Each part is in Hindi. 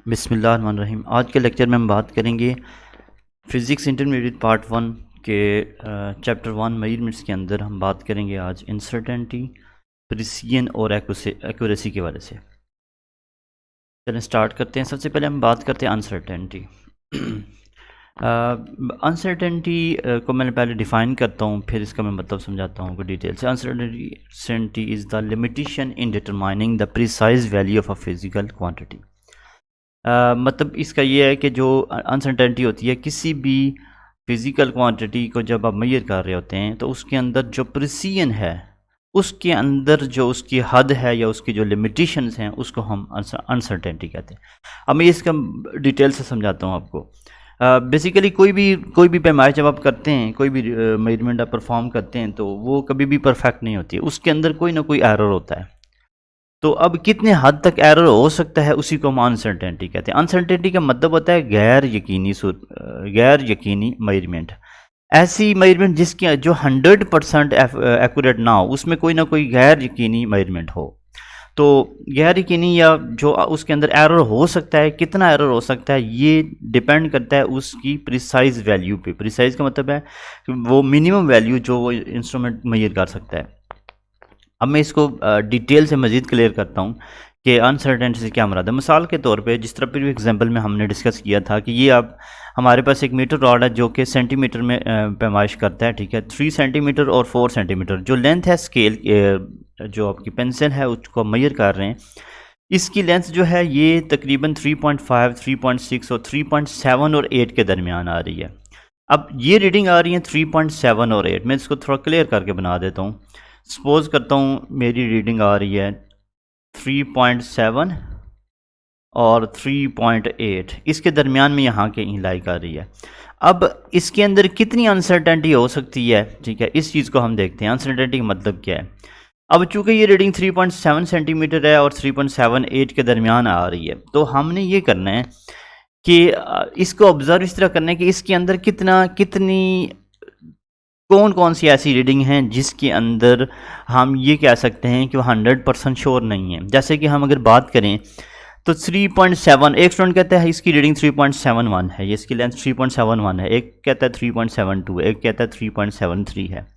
बिस्मिल्लाहिर्रहमानिर्रहीम। आज के लेक्चर में हम बात करेंगे फ़िज़िक्स इंटरमीडिएट पार्ट 1 के चैप्टर 1 मेजरमेंट्स के अंदर हम बात करेंगे आज अनसर्टेनिटी, प्रिसिजन और एक्यूरेसी के बारे से। चलें स्टार्ट करते हैं। सबसे पहले हम बात करते हैं अनसर्टेनिटी। अनसर्टेनिटी को मैंने पहले डिफ़ाइन करता हूँ, फिर इसका मैं मतलब समझाता हूँ डिटेल से। Uncertainty is the limitation in determining the precise value of a physical quantity. मतलब इसका ये है कि जो अनसर्टेनिटी होती है किसी भी फिज़िकल क्वांटिटी को जब आप मेजर कर रहे होते हैं तो उसके अंदर जो प्रिसिजन है, उसके अंदर जो उसकी हद है या उसकी जो लिमिटेशंस हैं उसको हम अनसर्टेनिटी कहते हैं। अब मैं इसका डिटेल से समझाता हूँ आपको। बेसिकली कोई भी पैमाइश जब आप करते हैं, कोई भी मेजरमेंट आप परफॉर्म करते हैं तो वो कभी भी परफेक्ट नहीं होती है, उसके अंदर कोई ना कोई एरर होता है। तो अब कितने हद तक एरर हो सकता है उसी को हम अनसर्टेनिटी कहते हैं। अनसर्टेनिटी का मतलब होता है गैर यकीनी मेजरमेंट। ऐसी मेजरमेंट जिसकी जो 100% एक्यूरेट ना हो, उसमें कोई ना कोई गैर यकीनी मेजरमेंट हो। तो गैर यकीनी या जो उसके अंदर एरर हो सकता है, कितना एरर हो सकता है, ये डिपेंड करता है उसकी प्रिसाइज वैल्यू पे। प्रिसाइज का मतलब है कि वो मिनिमम वैल्यू जो वो इंस्ट्रूमेंट मेजर कर सकता है। अब मैं इसको डिटेल से मज़ीद क्लियर करता हूँ कि अनसर्टेनिटी से क्या मुराद है। मिसाल के तौर पे जिस तरह प्रीवियस एग्जांपल में हमने डिस्कस किया था कि ये आप हमारे पास एक मीटर रॉड है जो कि सेंटीमीटर में पैमाइश करता है, ठीक है। 3 सेंटीमीटर और 4 सेंटीमीटर जो लेंथ है स्केल, जो आपकी पेंसिल है उसको मेजर कर रहे हैं, इसकी लेंथ जो है ये तकरीबन 3.5, 3.6 और 3.7 और 8 के दरमियान आ रही है। अब ये रीडिंग आ रही है 3.7 और 8। मैं इसको थोड़ा क्लियर करके बना देता हूँ। सपोज करता हूँ मेरी रीडिंग आ रही है 3.7 और 3.8, इसके दरमियान में यहाँ के लाइक आ रही है। अब इसके अंदर कितनी अनसर्टेनिटी हो सकती है, ठीक है, इस चीज़ को हम देखते हैं। अनसर्टेनिटी का मतलब क्या है। अब चूंकि ये रीडिंग 3.7 सेंटीमीटर है और 3.78 के दरमियान आ रही है, तो हमने ये करना है कि इसको ऑब्ज़र्व इस तरह करना है कि इसके अंदर कितनी कौन कौन सी ऐसी रीडिंग हैं जिसके अंदर हम ये कह सकते हैं कि वो 100% श्योर नहीं है। जैसे कि हम अगर बात करें तो 3.7, एक स्टूडेंट कहता है इसकी रीडिंग 3.71 है, ये इसकी लेंथ 3.71 है, एक कहता है 3.72, एक कहता है 3.73 है,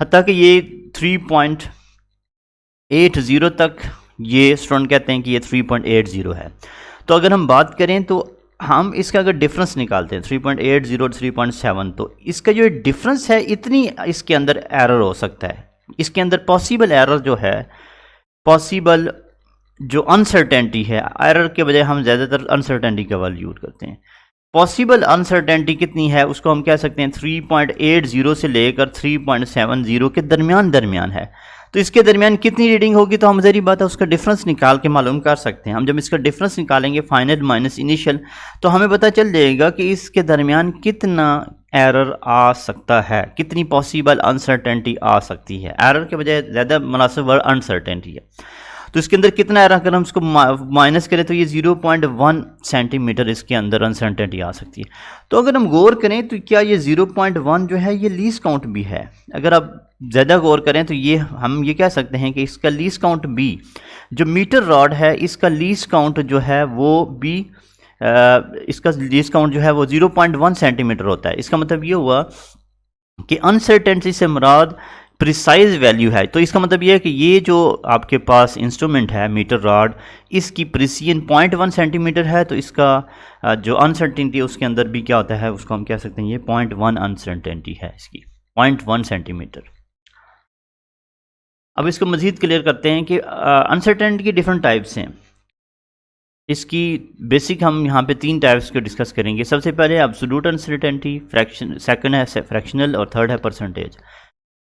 हत्ता कि ये 3.80 तक ये स्टूडेंट कहते हैं कि ये 3.80 है। तो अगर हम बात करें तो हम इसका अगर डिफरेंस निकालते हैं 3.80 और 3.7, तो इसका जो डिफरेंस है इतनी इसके अंदर एरर हो सकता है। इसके अंदर पॉसिबल एरर जो है, पॉसिबल जो अनसर्टेनिटी है, एरर के बजाय हम ज़्यादातर अनसर्टेनिटी का वर्ड यूज़ करते हैं। पॉसिबल अनसर्टेनिटी कितनी है उसको हम कह सकते हैं 3.80 से लेकर 3.70 के दरमियान है। तो इसके दरमियान कितनी रीडिंग होगी, तो हम ज़री बात है उसका डिफरेंस निकाल के मालूम कर सकते हैं। हम जब इसका डिफरेंस निकालेंगे फाइनल माइनस इनिशियल, तो हमें पता चल जाएगा कि इसके दरमियान कितना एरर आ सकता है, कितनी पॉसिबल अनसर्टेनिटी आ सकती है। एरर के बजाय ज़्यादा मुनासिब वर्ड अनसर्टेनिटी है। तो इसके अंदर कितना एरर, अगर हम इसको माइनस करें तो ये 0.1 सेंटीमीटर इसके अंदर अनसर्टेनिटी आ सकती है। तो अगर हम गौर करें तो क्या ये 0.1 जो है ये लीस्ट काउंट भी है। अगर आप ज़्यादा गौर करें तो ये हम ये कह सकते हैं कि इसका लीस्ट काउंट भी, जो मीटर रॉड है इसका लीस्ट काउंट जो है वो भी, इसका लीस्ट काउंट जो है वो 0.1 सेंटीमीटर होता है। इसका मतलब ये हुआ कि अनसर्टेनिटी से मुराद प्रिसाइज वैल्यू है। तो इसका मतलब ये है कि ये जो आपके पास इंस्ट्रूमेंट है मीटर रॉड, इसकी प्रिसिजन 0.1 सेंटीमीटर है, तो इसका जो अनसर्टेनिटी है उसके अंदर भी क्या होता है उसको हम कह सकते हैं ये 0.1 अनसर्टेनिटी है इसकी, 0.1 सेंटीमीटर। अब इसको मज़ीद क्लियर करते हैं कि अनसर्टेनिटी की डिफरेंट टाइप्स हैं। इसकी बेसिक हम यहाँ पे 3 टाइप्स को डिस्कस करेंगे। सबसे पहले एब्सोल्यूट अनसर्टेनिटी, फ्रैक्शन, सेकंड है फ्रैक्शनल और थर्ड है परसेंटेज।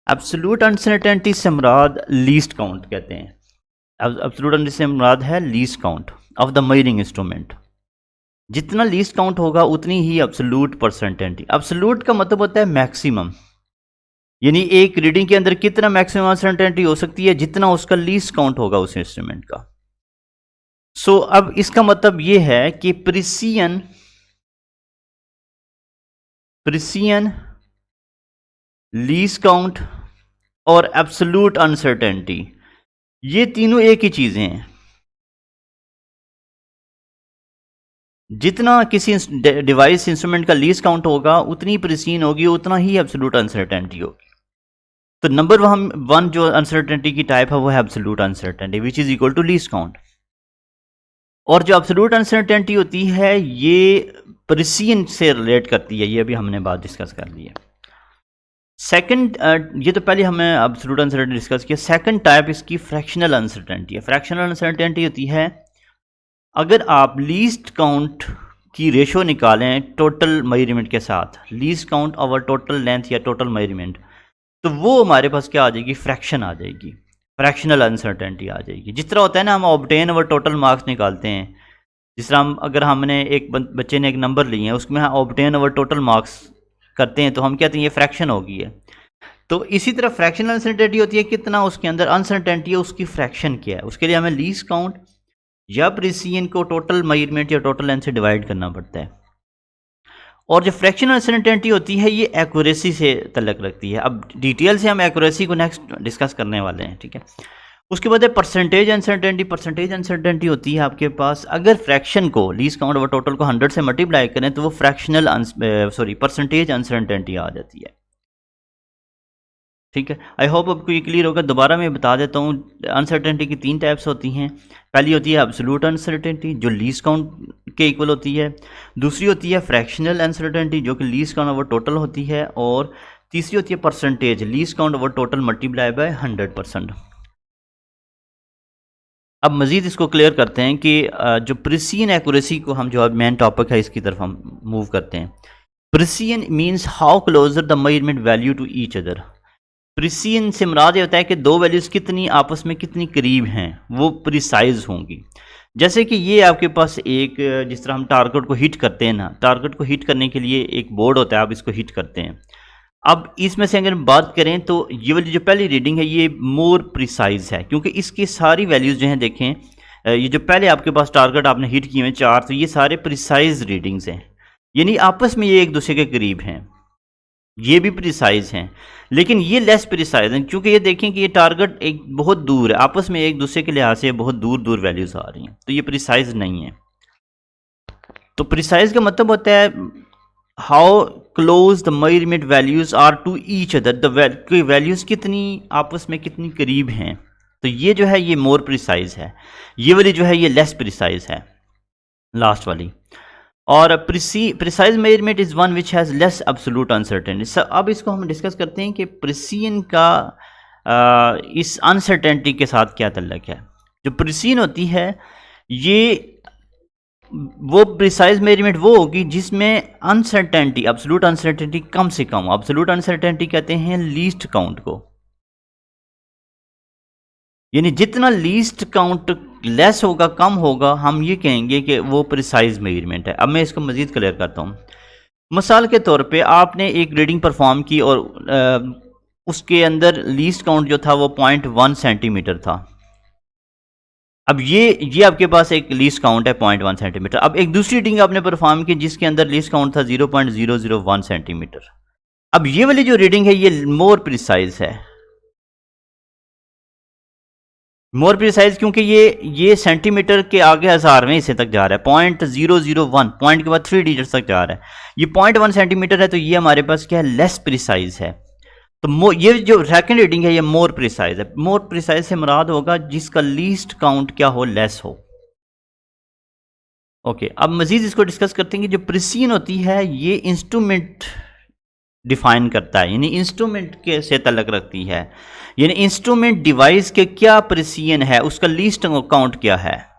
एब्सोल्यूट अनसर्टेनिटी से मुराद लीस्ट काउंट कहते हैं। एब्सोल्यूट अनसर्टेनिटी से मुराद है least count of the measuring instrument. जितना लीस्ट काउंट होगा उतनी ही एब्सोल्यूट परसेंटेज। एब्सोल्यूट का मतलब होता है मैक्सिमम, यानी एक रीडिंग के अंदर कितना मैक्सिमम अनसर्टेनिटी हो सकती है, जितना उसका लीस्ट काउंट होगा उस इंस्ट्रूमेंट का। सो अब इसका मतलब ये है कि प्रिसिजन, लीस्ट काउंट और एब्सोल्यूट अनसर्टेनिटी, ये तीनों एक ही चीज़ें हैं। जितना किसी डिवाइस इंस्ट्रूमेंट का लीस्ट काउंट होगा उतनी प्रिसीन होगी, उतना ही एब्सोल्यूट अनसर्टेनिटी होगी। तो नंबर वन जो अनसर्टेनिटी की टाइप है वो है absolute uncertainty which is equal to least count. और जो एब्सोल्यूट अनसर्टेनिटी होती है ये प्रिसीन से रिलेट करती है, ये अभी हमने बात डिस्कस कर ली है। सेकंड, ये तो पहले हमें एब्सोल्यूट अनसर्टेनिटी डिस्कस किया। सेकंड टाइप इसकी फ्रैक्शनल अनसर्टेनिटी है। फ्रैक्शनल अनसर्टेनिटी होती है अगर आप लीस्ट काउंट की रेशो निकालें टोटल मेजरमेंट के साथ, least count over total length या टोटल मेजरमेंट, तो वो हमारे पास क्या आ जाएगी, फ्रैक्शन आ जाएगी, फ्रैक्शनल अनसर्टेनिटी आ जाएगी। जिस तरह होता है ना हम ऑब्टेन ओवर टोटल मार्क्स निकालते हैं, जिस तरह हम अगर हमने एक बच्चे ने एक नंबर लिए हैं उसमें हम ऑब्टेन ओवर टोटल मार्क्स करते हैं तो हम कहते हैं ये फ्रैक्शन होगी है। तो इसी तरह फ्रैक्शनल अनसर्टेनिटी होती है कितना उसके अंदर अनसर्टेनिटी है, उसकी फ्रैक्शन क्या है। उसके लिए हमें लीस्ट काउंट या प्रिसीजन को टोटल मेजरमेंट या टोटल लेंथ से डिवाइड करना पड़ता है। और जो फ्रैक्शनल अनसर्टेनिटी होती है ये एक्यूरेसी से तल्लक रखती है। अब डिटेल से हम एक्यूरेसी को नेक्स्ट डिस्कस करने वाले हैं, ठीक है। उसके बाद है परसेंटेज अनसर्टेनिटी। परसेंटेज अनसर्टेनिटी होती है आपके पास अगर फ्रैक्शन को लीस्ट काउंट ओवर टोटल को 100 से मल्टीप्लाई करें तो वो परसेंटेज अनसर्टेनिटी आ जाती है, ठीक है। आई होप आपको ये क्लियर होगा। दोबारा मैं बता देता हूँ, अनसर्टेनिटी की 3 टाइप्स होती हैं। पहली होती है एब्सोल्यूट अनसर्टेनिटी जो लीस्ट काउंट के इक्वल होती है। दूसरी होती है फ्रैक्शनल अनसर्टेनिटी जो कि लीस्ट काउंट ओवर टोटल होती है। और तीसरी होती है percentage, least count over total multiply by 100%। अब मज़ीद इसको क्लियर करते हैं कि जो प्रिसीजन एक्यूरेसी को हम, जो अब मेन टॉपिक है इसकी तरफ हम मूव करते हैं। Precision means how closer the measurement value to each other. Precision से मुराद ये होता है कि दो वैल्यूज़ कितनी आपस में कितनी करीब हैं, वो प्रिसाइज होंगी। जैसे कि ये आपके पास एक, जिस तरह हम टारगेट को हिट करते हैं ना, टारगेट को हिट करने के लिए एक बोर्ड होता है, आप इसको हिट करते हैं। अब इसमें से अगर बात करें तो ये वाली जो पहली रीडिंग है ये मोर प्रिसाइज है क्योंकि इसकी सारी वैल्यूज़ जो हैं देखें, ये जो पहले आपके पास टारगेट आपने हिट किए हैं 4, तो ये सारे प्रिसाइज रीडिंग्स हैं, यानी आपस में ये एक दूसरे के करीब हैं। ये भी प्रिसाइज हैं लेकिन ये लेस प्रिसाइज हैं क्योंकि ये देखें कि ये टारगेट एक बहुत दूर है, आपस में एक दूसरे के लिहाज से बहुत दूर दूर वैल्यूज़ आ रही हैं, तो ये प्रिसाइज नहीं है। तो प्रिसाइज का मतलब होता है how close the measurement values are to each other, the values कितनी आपस में कितनी करीब हैं। तो ये जो है ये मोर प्रिसाइज है, ये वाली जो है ये लेस प्रिसाइज है, लास्ट वाली। और precise measurement is one which has less absolute uncertainty. अब इसको हम डिस्कस करते हैं कि प्रिसीजन का इस अनसर्टेनिटी के साथ क्या तल्लक है। जो प्रिसीजन होती है ये वो प्रिसाइज मेजरमेंट वो होगी जिसमें अनसर्टेनिटी, एब्सोल्यूट अनसर्टेनिटी कम से कम। एब्सोल्यूट अनसर्टेनिटी कहते हैं लीस्ट काउंट को, यानी जितना लीस्ट काउंट लेस होगा, कम होगा, हम ये कहेंगे कि वो प्रिसाइज मेजरमेंट है। अब मैं इसको मजीद क्लियर करता हूँ। मिसाल के तौर पे आपने एक रीडिंग परफॉर्म की और उसके अंदर लीस्ट काउंट जो था वो 0.1 सेंटीमीटर था। अब ये आपके पास एक लीस्ट काउंट है 0.1 सेंटीमीटर। अब एक दूसरी रीडिंग आपने परफॉर्म की जिसके अंदर लीस्ट काउंट था 0.001 सेंटीमीटर। अब ये वाली जो रीडिंग है ये मोर प्रिसाइज है, मोर प्रिसाइज क्योंकि ये सेंटीमीटर के आगे 1000वें हिस्से तक जा रहा है। 0.001 पॉइंट के बाद 3 डिजिट तक जा रहा है। ये 0.1 सेंटीमीटर है तो ये हमारे पास क्या है, लेस प्रिसाइज है। तो ये जो सेकंड रीडिंग है ये मोर प्रिसाइज है। मोर प्रिसाइज से मुराद होगा जिसका लीस्ट काउंट क्या हो, लेस हो। ओके, अब मजीद इसको डिस्कस करते हैं कि जो प्रिसीजन होती है ये इंस्ट्रूमेंट डिफाइन करता है, यानी इंस्ट्रूमेंट के से तल्लक रखती है, यानी इंस्ट्रूमेंट डिवाइस के क्या प्रिसीजन है, उसका लीस्ट काउंट क्या है।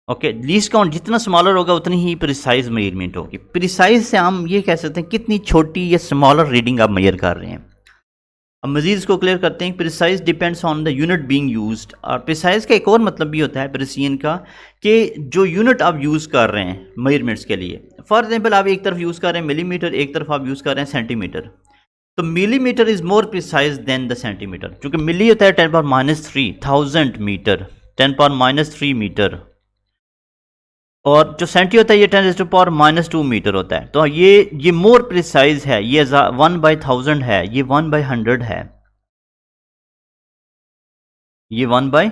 ओके, लीस्ट काउंट जितना स्मॉलर होगा उतनी ही प्रिसाइज मेजरमेंट होगी। प्रिसाइज से हम ये कह सकते हैं कितनी छोटी या स्मॉलर रीडिंग आप मेजर कर रहे हैं। अब मजीद इसको क्लियर करते हैं। Precise depends on the unit being used. और प्रिसाइज का एक और मतलब भी होता है प्रिसीजन का कि जो यूनिट आप यूज़ कर रहे हैं मेजरमेंट्स के लिए। फॉर एग्जाम्पल आप एक तरफ यूज़ कर रहे हैं मिलीमीटर, एक तरफ आप यूज़ कर रहे हैं सेंटीमीटर, तो millimetre is more precise than the centimetre, क्योंकि मिली होता है 10⁻³ 1000 मीटर, 10⁻³ मीटर, और जो सेंटी होता है ये 10⁻² मीटर होता है। तो ये मोर प्रिसाइज है, ये 1/1000 है, ये 1/100 है, ये 1/100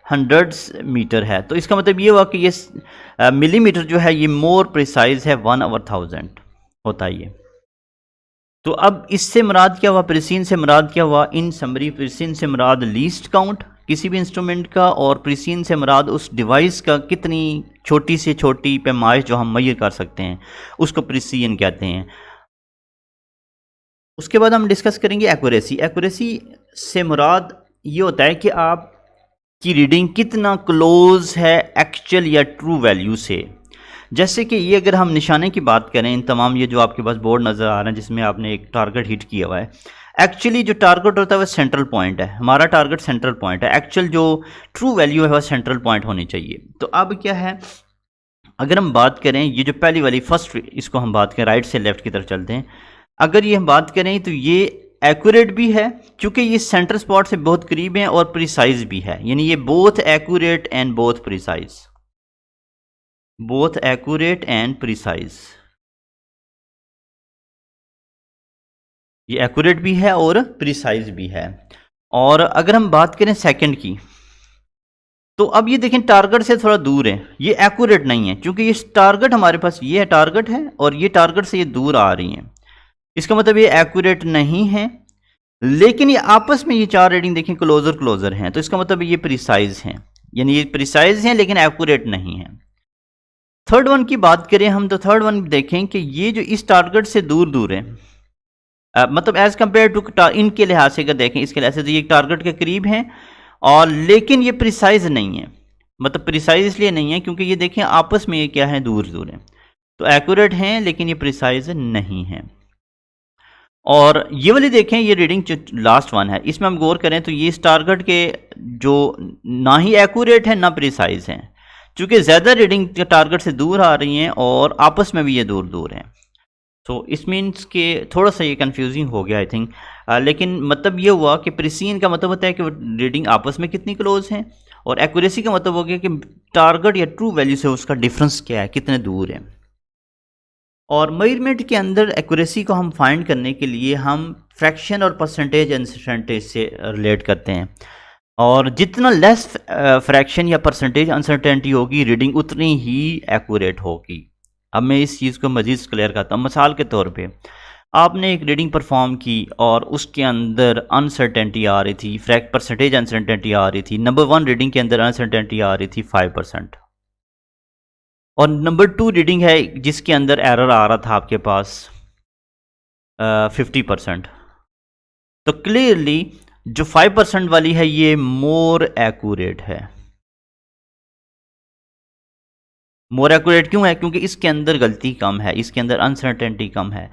हंड्रेड्स मीटर है, तो इसका मतलब ये हुआ कि ये मिलीमीटर जो है ये मोर प्रिसाइज है 1/1000 होता है ये। तो अब इससे मुराद क्या हुआ, प्रिसीन से मुराद क्या हुआ, इन समरी प्रिसीन से मुराद लीस्ट काउंट किसी भी इंस्ट्रूमेंट का, और प्रिसीन से मुराद उस डिवाइस का कितनी छोटी से छोटी पैमाइश जो हम मैयर कर सकते हैं उसको प्रिसीन कहते हैं। उसके बाद हम डिस्कस करेंगे एक्यूरेसी। एक्यूरेसी से मुराद ये होता है कि आप की रीडिंग कितना क्लोज है एक्चुअल या ट्रू वैल्यू से। जैसे कि ये अगर हम निशाने की बात करें, इन तमाम ये जो आपके पास बोर्ड नज़र आ रहा है जिसमें आपने एक टारगेट हिट किया हुआ है, एक्चुअली जो टारगेट होता है वह सेंट्रल पॉइंट है, हमारा टारगेट सेंट्रल पॉइंट है, एक्चुअल जो ट्रू वैल्यू है वह सेंट्रल पॉइंट होनी चाहिए। तो अब क्या है, अगर हम बात करें ये जो पहली वाली फर्स्ट, इसको हम बात करें राइट से लेफ्ट की तरफ चलते हैं, अगर ये हम बात करें तो ये एक्यूरेट भी है क्योंकि ये सेंटर स्पॉट से बहुत करीब है, और प्रिसाइज भी है, यानी ये both accurate and both precise, both accurate and precise, ये एक्यूरेट भी है और प्रिसाइज भी है। और अगर हम बात करें सेकंड की, तो अब ये देखें टारगेट से थोड़ा दूर है, ये एक्यूरेट नहीं है क्योंकि ये टारगेट हमारे पास ये है, टारगेट है और ये टारगेट से ये दूर आ रही है, इसका मतलब ये एक्यूरेट नहीं है। लेकिन ये आपस में ये चार रीडिंग देखें क्लोजर क्लोजर हैं, तो इसका मतलब ये प्रिसाइज हैं, यानी ये प्रिसाइज हैं लेकिन एक्यूरेट नहीं है। थर्ड वन की बात करें हम, तो थर्ड वन देखें कि ये जो इस टारगेट से दूर दूर है, मतलब एज कंपेयर टू इनके लिहाज से अगर देखें, इसके लिहाज से तो ये टारगेट के करीब हैं, और लेकिन ये प्रिसाइज नहीं है, मतलब प्रिसाइज इसलिए नहीं है क्योंकि ये देखें आपस में ये क्या है, दूर दूर है, तो एक्यूरेट हैं लेकिन ये प्रिसाइज नहीं है। और ये वाली देखें, ये रीडिंग जो लास्ट वन है इसमें हम गौर करें तो ये इस टारगेट के जो ना ही एक्यूरेट है ना प्रिसाइज हैं, क्योंकि ज़्यादा रीडिंग टारगेट से दूर आ रही हैं और आपस में भी ये दूर दूर हैं। तो इस मीन्स के थोड़ा सा ये कंफ्यूजिंग हो गया आई थिंक, लेकिन मतलब ये हुआ कि प्रिसीन का मतलब होता है कि वो रीडिंग आपस में कितनी क्लोज हैं, और एक्यूरेसी का मतलब हो गया कि टारगेट या ट्रू वैल्यू से उसका डिफरेंस क्या है, कितने दूर है। और मेजरमेंट के अंदर एक्यूरेसी को हम फाइंड करने के लिए हम फ्रैक्शन और परसेंटेज अनसर्टेनिटी से रिलेट करते हैं, और जितना लेस फ्रैक्शन या परसेंटेज अनसर्टेनिटी होगी रीडिंग उतनी ही एक्यूरेट होगी। अब मैं इस चीज़ को मज़ीद क्लियर करता हूँ। मिसाल के तौर पे आपने एक रीडिंग परफॉर्म की और उसके अंदर अनसर्टेनिटी आ रही थी, परसेंटेज अनसर्टेनिटी आ रही थी। नंबर 1 रीडिंग के अंदर अनसर्टेनिटी आ रही थी 5%, और नंबर 2 रीडिंग है जिसके अंदर एरर आ रहा था आपके पास 50%। तो क्लियरली जो 5% वाली है ये मोर एक्यूरेट है। मोर एक्यूरेट क्यों है? क्योंकि इसके अंदर गलती कम है, इसके अंदर अनसर्टेनिटी कम है।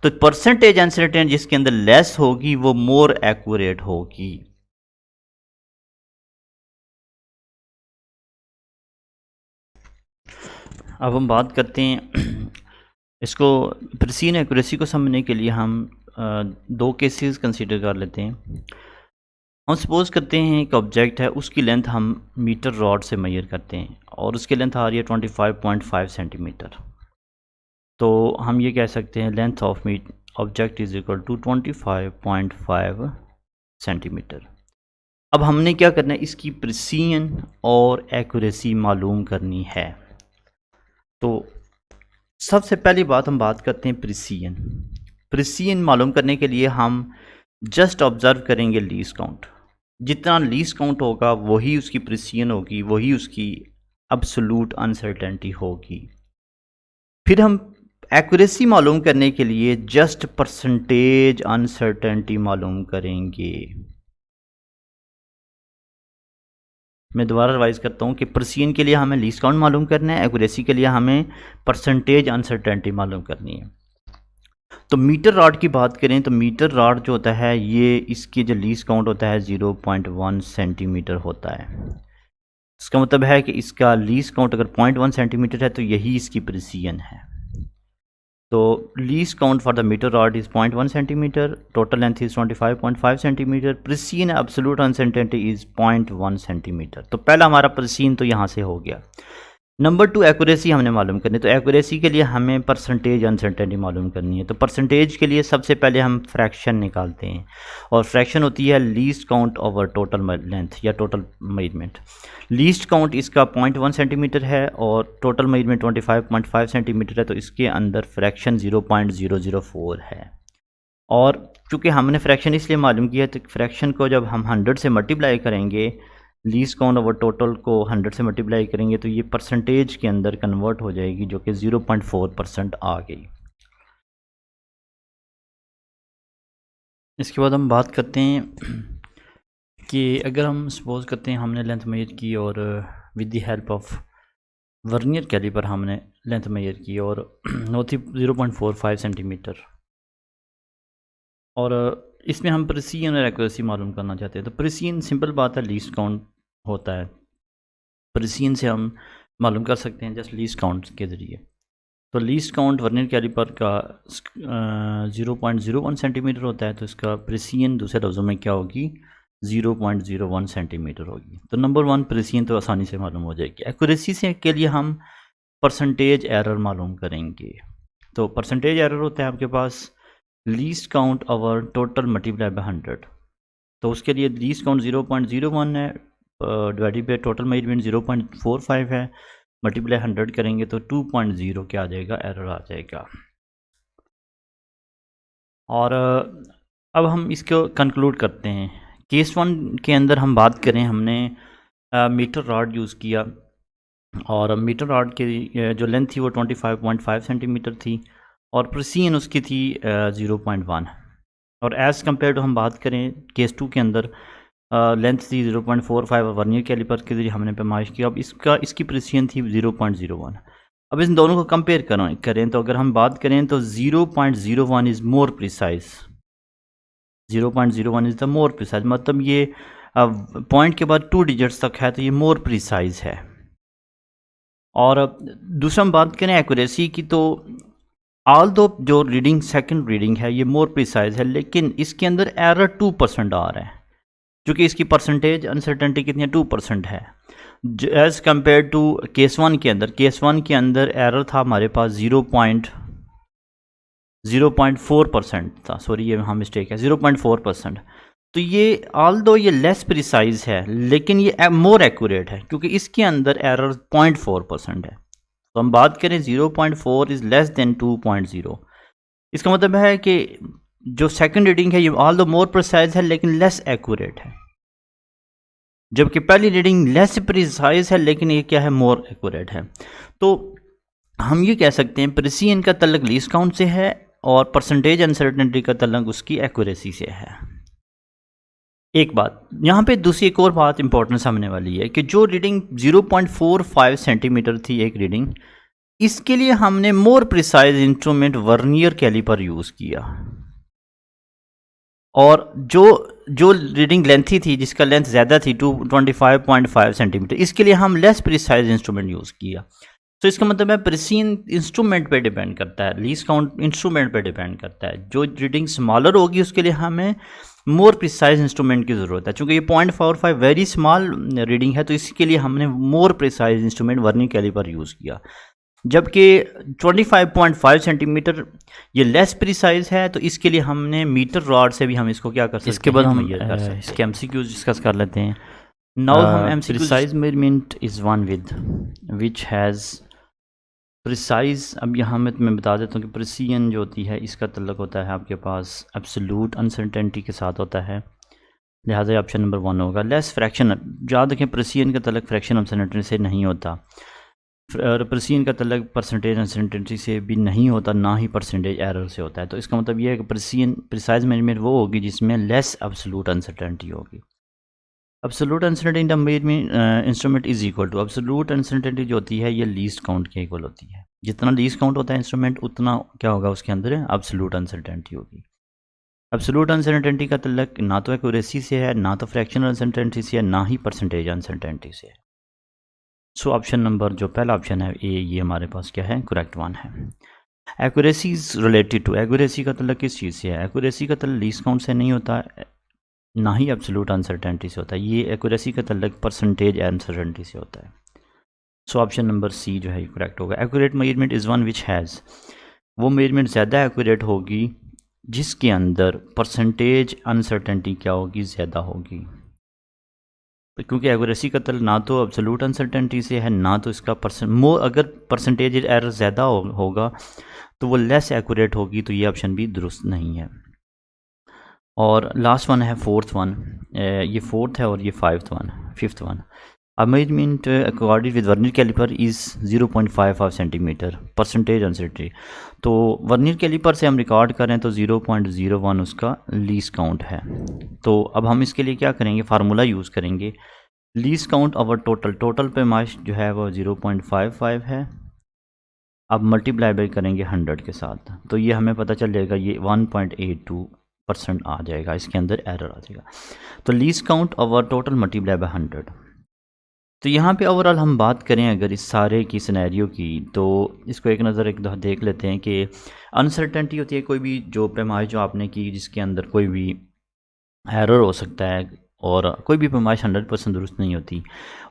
तो परसेंटेज अनसर्टेनिटी जिसके अंदर लेस होगी वो मोर एक्यूरेट होगी। अब हम बात करते हैं इसको प्रिसीन एक्यूरेसी को समझने के लिए हम दो केसेस कंसीडर कर लेते हैं। हम सपोज करते हैं एक ऑब्जेक्ट है, उसकी लेंथ हम मीटर रॉड से मेजर करते हैं और उसकी लेंथ आ रही है 25.5 सेंटीमीटर। तो हम ये कह सकते हैं length of object is equal to 25.5 centimetre. अब हमने क्या करना है, इसकी प्रिसीजन और एक्यूरेसी मालूम करनी है। तो सबसे पहली बात हम बात करते हैं प्रिसीजन। प्रिसीजन मालूम करने के लिए हम जस्ट ऑब्जर्व करेंगे लीस्ट काउंट। जितना लीस्ट काउंट होगा वही उसकी प्रिसीजन होगी, वही उसकी अब्सोल्यूट अनसर्टेनिटी होगी। फिर हम एक्यूरेसी मालूम करने के लिए जस्ट परसेंटेज अनसर्टेनिटी मालूम करेंगे। मैं दोबारा रिवाइज करता हूँ कि प्रिसीजन के लिए हमें लीस्ट काउंट मालूम करना है, एक्यूरेसी के लिए हमें परसेंटेज अनसर्टेनिटी मालूम करनी है। तो मीटर रॉड की बात करें तो मीटर रॉड जो होता है ये इसकी जो लीस्ट काउंट होता है 0.1 सेंटीमीटर होता है। इसका मतलब है कि इसका लीस्ट काउंट अगर 0.1 सेंटीमीटर है तो यही इसकी प्रिसीजन है। तो least count for the metre rod is 0.1 centimetre, total length is 25.5 centimetre, precision absolute uncertainty is 0.1 centimetre. तो पहला हमारा प्रिसीजन तो यहाँ से हो गया। नंबर 2 एक्यूरेसी हमने मालूम करनी है। तो एक्यूरेसी के लिए हमें परसेंटेज अनसर्टेनिटी मालूम करनी है। तो परसेंटेज के लिए सबसे पहले हम फ्रैक्शन निकालते हैं और फ्रैक्शन होती है least count over total length या टोटल मेजरमेंट। लीस्ट काउंट इसका 0.1 सेंटीमीटर है और टोटल मेजरमेंट 25.5 सेंटीमीटर है, तो इसके अंदर फ्रैक्शन 0.004 है। और चूँकि हमने फ्रैक्शन इसलिए मालूम किया है, तो फ्रैक्शन को जब हम 100 से मल्टीप्लाई करेंगे, लीस्ट काउंट ओवर टोटल को 100 से मल्टीप्लाई करेंगे, तो ये परसेंटेज के अंदर कन्वर्ट हो जाएगी, जो कि 0.4% आ गई। इसके बाद हम बात करते हैं कि अगर हम सपोज़ करते हैं हमने लेंथ मेजर की और with the help of vernier caliper हमने लेंथ मेजर की और होती 0.45 सेंटीमीटर, और इसमें हम प्रिसीजन और एक्यूरेसी मालूम करना चाहते हैं। तो प्रिसीजन सिंपल बात है, लीस्ट काउंट होता है। प्रिसीजन से हम मालूम कर सकते हैं जस्ट लीस्ट काउंट के ज़रिए। तो लीस्ट काउंट वर्नियर कैलिपर का 0.01 सेंटीमीटर होता है, तो इसका प्रिसीजन दूसरे लफ्ज़ों में क्या होगी, 0.01 सेंटीमीटर होगी। तो नंबर 1 प्रिसीजन तो आसानी से मालूम हो जाएगी। एक्यूरेसी से के लिए हम परसेंटेज एरर मालूम करेंगे। तो परसेंटेज एरर होता है आपके पास least count over total multiply by 100। तो उसके लिए लीस्ट काउंट 0.01 है, डिवाइडेड बाय टोटल मेजरमेंट 0.45 है, मल्टीप्लाई 100 करेंगे तो 2.0 क्या आ जाएगा, एरर आ जाएगा। और अब हम इसको कंक्लूड करते हैं। केस 1 के अंदर हम बात करें, हमने मीटर रॉड यूज़ किया और मीटर रॉड की जो लेंथ थी वो 25.5 सेंटीमीटर थी और प्रिसीजन उसकी थी 0.1। और एज़ कम्पेयर टू हम बात करें केस 2 के अंदर लेंथ थी 0.45 और वर्नियर कैलिपर के जरिए हमने पैमाइश की। अब इसकी प्रिसीजन थी 0.01। अब इन दोनों को कंपेयर करें तो अगर हम बात करें तो 0.01 is more precise, 0.01 is the more precise, मतलब ये पॉइंट के बाद 2 डिजिट्स तक है, तो ये मोर प्रिसाइज है। और दूसरा हम बात करें एक्यूरेसी की, तो ऑल दो जो रीडिंग सेकंड रीडिंग है ये मोर प्रिसाइज है, लेकिन इसके अंदर एरर 2% आ रहा है, क्योंकि इसकी परसेंटेज अनसर्टेनिटी कितनी है, 2% है, एज़ कम्पेयर टू केस 1 के अंदर। केस 1 के अंदर एरर था हमारे पास 0.4% था, सॉरी ये हाँ मिस्टेक है, 0.4%। तो ये ऑल दो ये लेस प्रिसाइज है, लेकिन ये मोर एक्यूरेट है, क्योंकि इसके अंदर एरर 0.4% है। तो हम बात करें 0.4 इज़ लेस देन 2.0, इसका मतलब है कि जो सेकंड रीडिंग है ये ऑल दो मोर प्रिसाइज है लेकिन लेस एक्यूरेट है, जबकि पहली रीडिंग लेस प्रिसाइज है लेकिन ये क्या है, मोर एक्यूरेट है। तो हम ये कह सकते हैं प्रिसीजन का तल्लक लीस्ट काउंट से है और परसेंटेज अनसर्टेनिटी का तल्लक उसकी एक्यूरेसी से है। एक बात यहाँ पे दूसरी एक और बात इंपॉर्टेंस आने वाली है कि जो रीडिंग 0.45 सेंटीमीटर थी एक रीडिंग, इसके लिए हमने more precise instrument vernier caliper use किया, और जो रीडिंग लेंथी थी जिसका लेंथ ज़्यादा थी 25.5 सेंटीमीटर, इसके लिए हम लेस प्रिसाइज इंस्ट्रूमेंट यूज़ किया। तो इसका मतलब है प्रिसीजन इंस्ट्रूमेंट पे डिपेंड करता है, लीस्ट काउंट इंस्ट्रूमेंट पे डिपेंड करता है। जो रीडिंग स्मॉलर होगी उसके लिए हमें मोर प्रिसाइज इंस्ट्रूमेंट की ज़रूरत है, चूँकि ये 0.45 वेरी स्मॉल रीडिंग है, तो इसके लिए हमने more precise instrument vernier caliper use किया। जबकि 25.5 सेंटीमीटर ये लेस प्रिसाइज है, तो इसके लिए हमने मीटर रॉड से भी हम इसको क्या कर सकते हैं, इसके बाद हम इसके एमसीक्यूज डिस्कस कर लेते हैं। नाउ हम MCQ precise measurement is one with which has precise. अब यहाँ मैं बता देता हूँ कि प्रिसीजन जो होती है इसका तल्लक होता है आपके पास एब्सोल्यूट अनसर्टेनिटी के साथ होता है, लिहाजा ऑप्शन नंबर 1 होगा। लेस फ्रैक्शन, याद रखें प्रिसीजन का तल्लक फ्रैक्शन अनसर्टेनिटी से नहीं होता, और प्रिसीजन का तल्लक परसेंटेज अनसर्टेनिटी से भी नहीं होता, ना ही परसेंटेज एरर से होता है। तो इसका मतलब ये है कि प्रिसाइज मेजरमेंट वो होगी जिसमें लेस एब्सोल्यूट अनसर्टेनिटी होगी। Absolute uncertainty measurement instrument is equal to, absolute uncertainty जो होती है ये लीस्ट काउंट के इक्वल होती है। जितना लीस्ट काउंट होता है इंस्ट्रूमेंट उतना क्या होगा उसके अंदर एब्सोल्यूट अनसर्टेनिटी होगी। एब्सोल्यूट अनसर्टेनिटी का तल्लक ना तो एक्यूरेसी से है, ना तो फ्रैक्शनल अनसर्टेनिटी से है, ना ही परसेंटेज अनसर्टेनिटी से है। सो ऑप्शन नंबर जो पहला ऑप्शन है ए, ये हमारे पास क्या है, करेक्ट वन है। Accuracy is related to, accuracy का तल्लक किस चीज़ से है, एक्यूरेसी का तल्लक लीस्ट काउंट से नहीं होता, ना ही एब्सोल्यूट अनसर्टेनिटी से होता है। ये एक्यूरेसी का तल्लक परसेंटेज अनसर्टेनिटी से होता है। सो ऑप्शन नंबर सी जो है करेक्ट होगा। Accurate measurement is one which has, वो मेजरमेंट ज़्यादा एक्यूरेट होगी जिसके अंदर परसेंटेज अनसर्टेनिटी क्या होगी, ज़्यादा होगी। क्योंकि एक्यूरेसी का तल ना तो एब्सोल्यूट अनसर्टेनिटी से है, ना तो इसका अगर परसेंटेज एरर ज़्यादा होगा तो वो लेस एक्यूरेट होगी, तो ये ऑप्शन भी दुरुस्त नहीं है। और लास्ट वन है फोर्थ वन, ये फोर्थ है और ये fifth one. A measurement accorded with vernier caliper is 0.55 centimetre, percentage uncertainty. तो वर्नियर कैलिपर से हम रिकॉर्ड करें तो 0.01 उसका लीस्ट काउंट है। तो अब हम इसके लिए क्या करेंगे, फार्मूला यूज़ करेंगे। लीस्ट काउंट ओवर टोटल पैमाइश जो है वो 0.55 है। अब मल्टीप्लाई बाई करेंगे 100 के साथ, तो ये हमें पता चल जाएगा ये 1.82% आ जाएगा, इसके अंदर एरर आ जाएगा। तो least count over total multiply by 100। तो यहाँ पे ओवरऑल हम बात करें अगर इस सारे की सिनेरियो की, तो इसको एक नज़र एक दफ़ा देख लेते हैं कि अनसर्टेनिटी होती है कोई भी जो पैमाइश जो आपने की जिसके अंदर कोई भी एरर हो सकता है, और कोई भी पैमाइश 100% दुरुस्त नहीं होती।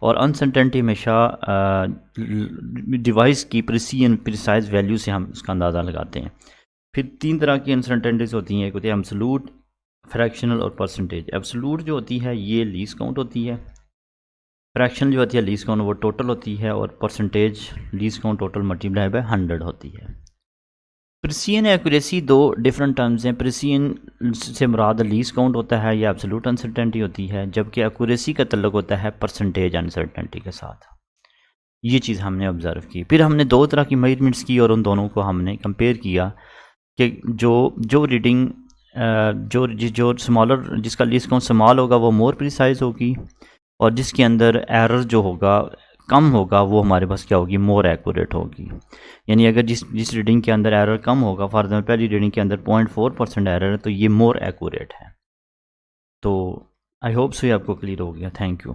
और अनसर्टेनिटी हमेशा डिवाइस की प्रिसाइज वैल्यू से हम उसका अंदाज़ा लगाते हैं। फिर तीन तरह की अनसर्टेनिटीज़ होती हैं, एक होती है एब्सोल्यूट, फ्रैक्शनल और परसेंटेज। एब्सोल्यूट जो होती है ये लीस्ट काउंट होती है, फ्रैक्शन जो होती है लीस्ट काउंट वो टोटल होती है, और percentage least count total multiply by 100 होती है। प्रिसिजन एक्यूरेसी दो डिफरेंट टर्म्स हैं। प्रिसिजन से मुराद लीस्ट काउंट होता है या एब्सोल्यूट अनसर्टेनिटी होती है, जबकि एक्यूरेसी का तल्लुक होता है परसेंटेज अनसर्टेनिटी के साथ। ये चीज़ हमने ऑब्ज़र्व की। फिर हमने दो तरह की मेजरमेंट्स की और उन दोनों को हमने कंपेयर किया कि जो रीडिंग जो स्मॉलर, जिसका लीस्ट काउंट स्मॉल होगा वो मोर प्रिसाइज होगी, और जिसके अंदर एरर जो होगा कम होगा वो हमारे पास क्या होगी, मोर एक्यूरेट होगी। यानी अगर जिस रीडिंग के अंदर एरर कम होगा, फॉर एग्जाम्पल पहली रीडिंग के अंदर 0.4% एरर है, तो ये मोर एक्यूरेट है। तो आई होप सो ये आपको क्लियर हो गया। Thank you.